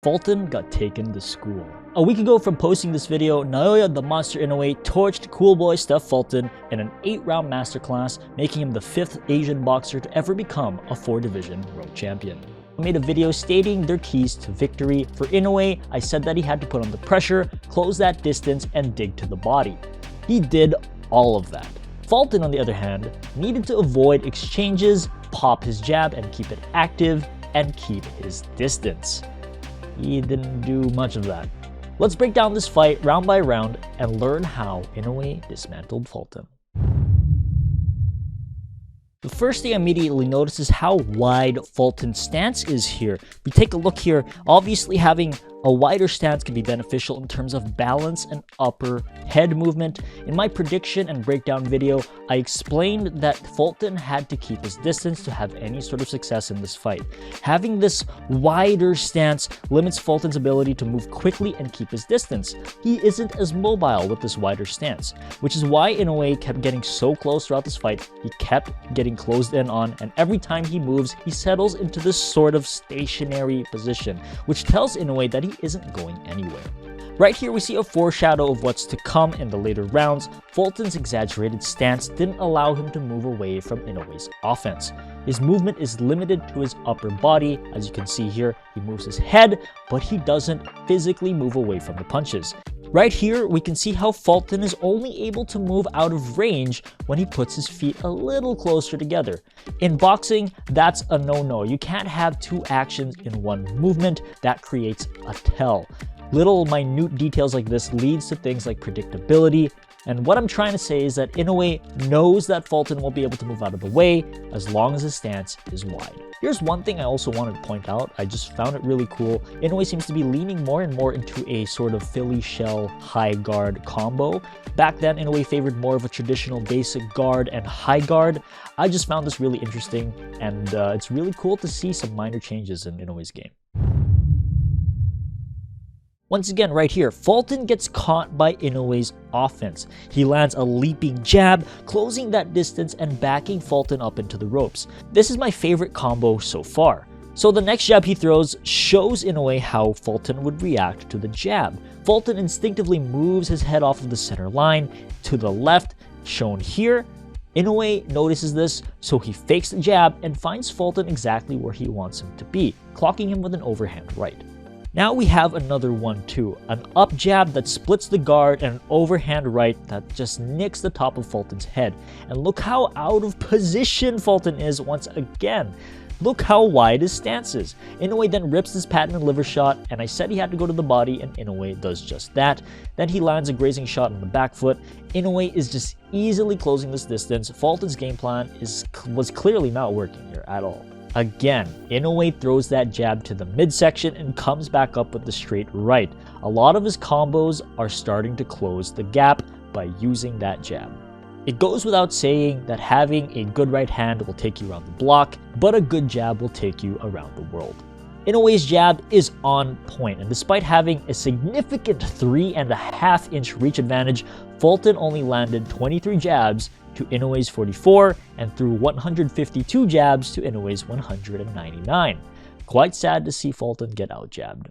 Fulton got taken to school. A week ago from posting this video, Naoya the Monster Inoue torched cool boy Steph Fulton in an 8-round masterclass, making him the 5th Asian boxer to ever become a 4-division world champion. I made a video stating their keys to victory. For Inoue, I said that he had to put on the pressure, close that distance, and dig to the body. He did all of that. Fulton, on the other hand, needed to avoid exchanges, pop his jab and keep it active, and keep his distance. He didn't do much of that. Let's break down this fight round by round and learn how Inoue dismantled Fulton. The first thing I immediately notice is how wide Fulton's stance is here. If you take a look here, obviously having a wider stance can be beneficial in terms of balance and upper head movement. In my prediction and breakdown video, I explained that Fulton had to keep his distance to have any sort of success in this fight. Having this wider stance limits Fulton's ability to move quickly and keep his distance. He isn't as mobile with this wider stance, which is why Inoue kept getting so close throughout this fight. He kept getting closed in on, and every time he moves, he settles into this sort of stationary position, which tells Inoue that he isn't going anywhere. Right here we see a foreshadow of what's to come in the later rounds. Fulton's exaggerated stance didn't allow him to move away from Inoue's offense. His movement is limited to his upper body. As you can see here, he moves his head, but he doesn't physically move away from the punches. Right here, we can see how Fulton is only able to move out of range when he puts his feet a little closer together. In boxing, that's a no-no. You can't have two actions in one movement. That creates a tell. Little minute details like this leads to things like predictability. And what I'm trying to say is that Inoue knows that Fulton won't be able to move out of the way as long as his stance is wide. Here's one thing I also wanted to point out. I just found it really cool. Inoue seems to be leaning more and more into a sort of Philly shell high guard combo. Back then, Inoue favored more of a traditional basic guard and high guard. I just found this really interesting, and it's really cool to see some minor changes in Inoue's game. Once again, right here, Fulton gets caught by Inoue's offense. He lands a leaping jab, closing that distance and backing Fulton up into the ropes. This is my favorite combo so far. So the next jab he throws shows Inoue how Fulton would react to the jab. Fulton instinctively moves his head off of the center line to the left, shown here. Inoue notices this, so he fakes the jab and finds Fulton exactly where he wants him to be, clocking him with an overhand right. Now we have another one too, an up jab that splits the guard and an overhand right that just nicks the top of Fulton's head. And look how out of position Fulton is once again. Look how wide his stance is. Inoue then rips his patented liver shot, and I said he had to go to the body, and Inoue does just that. Then he lands a grazing shot on the back foot. Inoue is just easily closing this distance. Fulton's game plan was clearly not working here at all. Again, Inoue throws that jab to the midsection and comes back up with the straight right. A lot of his combos are starting to close the gap by using that jab. It goes without saying that having a good right hand will take you around the block, but a good jab will take you around the world. Inoue's jab is on point, and despite having a significant 3.5-inch reach advantage, Fulton only landed 23 jabs to Inoue's 44 and threw 152 jabs to Inoue's 199. Quite sad to see Fulton get out-jabbed.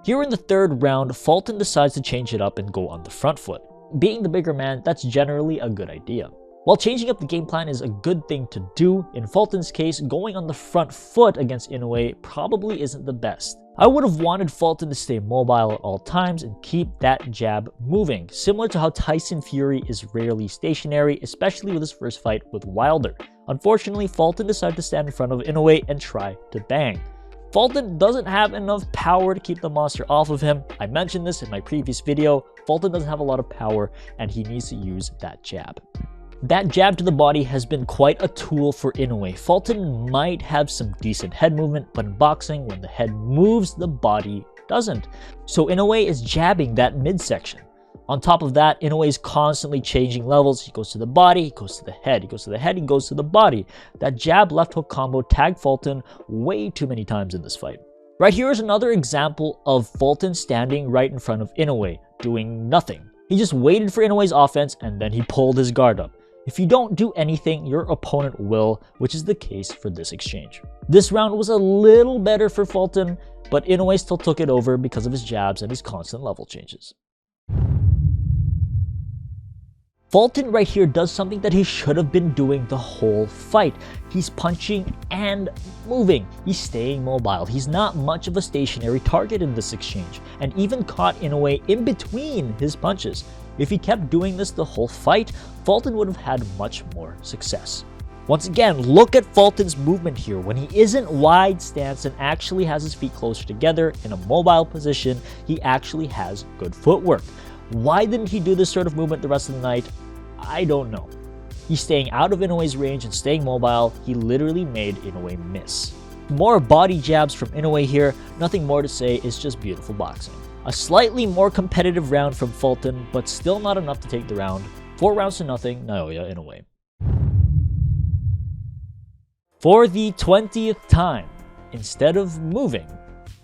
Here in the third round, Fulton decides to change it up and go on the front foot. Being the bigger man, that's generally a good idea. While changing up the game plan is a good thing to do, in Fulton's case, going on the front foot against Inoue probably isn't the best. I would have wanted Fulton to stay mobile at all times and keep that jab moving, similar to how Tyson Fury is rarely stationary, especially with his first fight with Wilder. Unfortunately, Fulton decided to stand in front of Inoue and try to bang. Fulton doesn't have enough power to keep the monster off of him. I mentioned this in my previous video. Fulton doesn't have a lot of power, and he needs to use that jab. That jab to the body has been quite a tool for Inoue. Fulton might have some decent head movement, but in boxing, when the head moves, the body doesn't. So Inoue is jabbing that midsection. On top of that, Inoue is constantly changing levels. He goes to the body, he goes to the head, he goes to the head, he goes to the body. That jab left hook combo tagged Fulton way too many times in this fight. Right here is another example of Fulton standing right in front of Inoue, doing nothing. He just waited for Inoue's offense and then he pulled his guard up. If you don't do anything, your opponent will, which is the case for this exchange. This round was a little better for Fulton, but Inoue still took it over because of his jabs and his constant level changes. Fulton right here does something that he should have been doing the whole fight. He's punching and moving. He's staying mobile. He's not much of a stationary target in this exchange, and even caught Inoue in between his punches. If he kept doing this the whole fight, Fulton would have had much more success. Once again, look at Fulton's movement here. When he isn't wide stance and actually has his feet closer together in a mobile position, he actually has good footwork. Why didn't he do this sort of movement the rest of the night? I don't know. He's staying out of Inoue's range and staying mobile. He literally made Inoue miss. More body jabs from Inoue here. Nothing more to say, it's just beautiful boxing. A slightly more competitive round from Fulton, but still not enough to take the round. 4 rounds to nothing, Naoya Inoue. For the 20th time, instead of moving,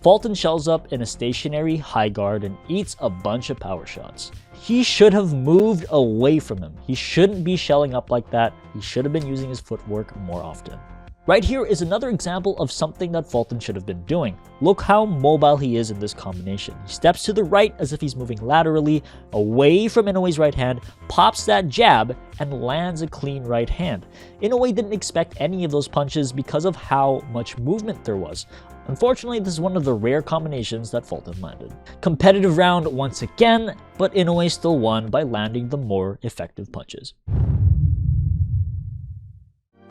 Fulton shells up in a stationary high guard and eats a bunch of power shots. He should have moved away from him. He shouldn't be shelling up like that. He should have been using his footwork more often. Right here is another example of something that Fulton should have been doing. Look how mobile he is in this combination. He steps to the right as if he's moving laterally, away from Inoue's right hand, pops that jab, and lands a clean right hand. Inoue didn't expect any of those punches because of how much movement there was. Unfortunately, this is one of the rare combinations that Fulton landed. Competitive round once again, but Inoue still won by landing the more effective punches.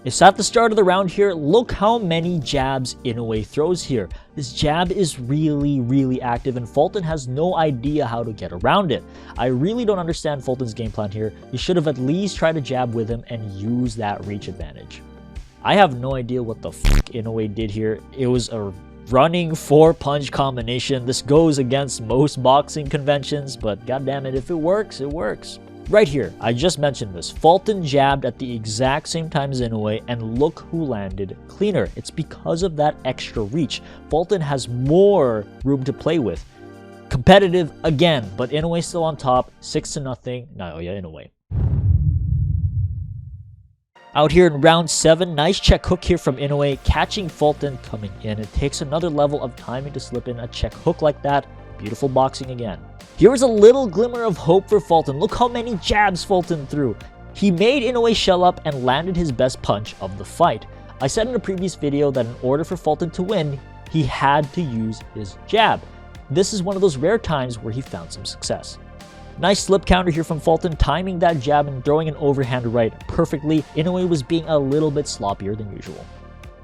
It's at the start of the round here. Look how many jabs Inoue throws here. His jab is really active and Fulton has no idea how to get around it. I really don't understand Fulton's game plan here. He should have at least tried to jab with him and use that reach advantage. I have no idea what the fuck Inoue did here. It was a running 4-punch combination. This goes against most boxing conventions, but goddammit, if it works, it works. Right here, I just mentioned this. Fulton jabbed at the exact same time as Inoue, and look who landed cleaner. It's because of that extra reach. Fulton has more room to play with. Competitive again, but Inoue still on top, 6-0, Naoya Inoue. Out here in round 7, nice check hook here from Inoue, catching Fulton coming in. It takes another level of timing to slip in a check hook like that. Beautiful boxing again. Here is a little glimmer of hope for Fulton. Look how many jabs Fulton threw. He made Inoue shell up and landed his best punch of the fight. I said in a previous video that in order for Fulton to win, he had to use his jab. This is one of those rare times where he found some success. Nice slip counter here from Fulton, timing that jab and throwing an overhand right perfectly. Inoue was being a little bit sloppier than usual.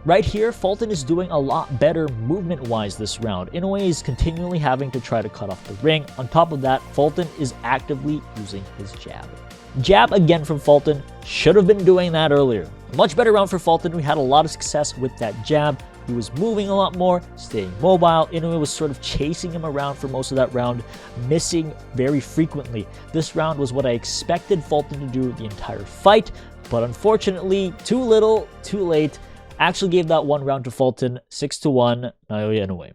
Right here, Fulton is doing a lot better movement-wise this round. Inoue is continually having to try to cut off the ring. On top of that, Fulton is actively using his jab. Jab again from Fulton, should have been doing that earlier. Much better round for Fulton. We had a lot of success with that jab. He was moving a lot more, staying mobile. Inoue was sort of chasing him around for most of that round, missing very frequently. This round was what I expected Fulton to do the entire fight, but unfortunately, too little, too late. Actually gave that one round to Fulton, 6-1, Naoya Inoue.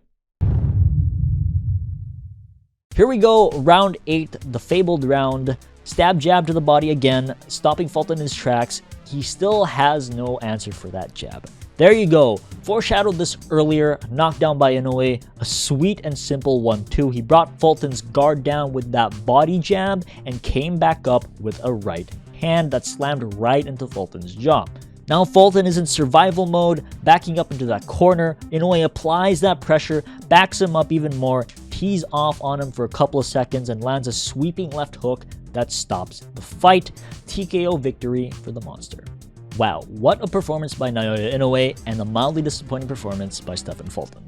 Here we go, round 8, the fabled round. Stab jab to the body again, stopping Fulton in his tracks. He still has no answer for that jab. There you go. Foreshadowed this earlier, knocked down by Inoue. A sweet and simple 1-2. He brought Fulton's guard down with that body jab and came back up with a right hand that slammed right into Fulton's jaw. Now Fulton is in survival mode, backing up into that corner. Inoue applies that pressure, backs him up even more, tees off on him for a couple of seconds, and lands a sweeping left hook that stops the fight. TKO victory for the monster. Wow, what a performance by Naoya Inoue, and a mildly disappointing performance by Stephen Fulton.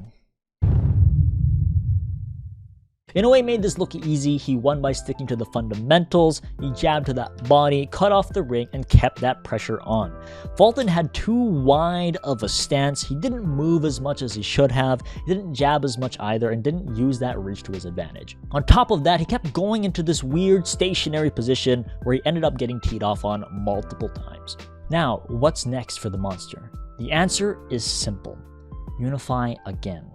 Inoue made this look easy. He won by sticking to the fundamentals. He jabbed to that body, cut off the ring, and kept that pressure on. Fulton had too wide of a stance. He didn't move as much as he should have. He didn't jab as much either and didn't use that reach to his advantage. On top of that, he kept going into this weird stationary position where he ended up getting teed off on multiple times. Now, what's next for the monster? The answer is simple. Unify again.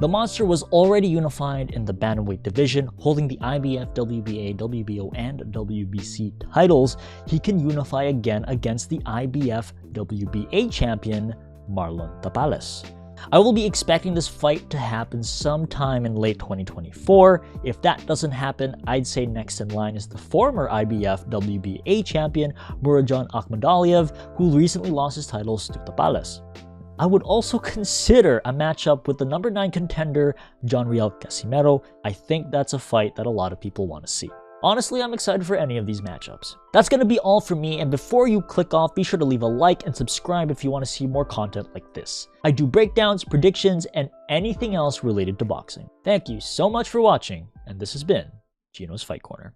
The monster was already unified in the Bantamweight division, holding the IBF, WBA, WBO, and WBC titles. He can unify again against the IBF, WBA champion, Marlon Tapales. I will be expecting this fight to happen sometime in late 2024. If that doesn't happen, I'd say next in line is the former IBF WBA champion Murodjon Akhmadaliev, who recently lost his titles to Tapales. I would also consider a matchup with the number 9 contender Jonriel Casimero. I think that's a fight that a lot of people want to see. Honestly, I'm excited for any of these matchups. That's going to be all for me, and before you click off, be sure to leave a like and subscribe if you want to see more content like this. I do breakdowns, predictions, and anything else related to boxing. Thank you so much for watching, and this has been Geeno's Fight Corner.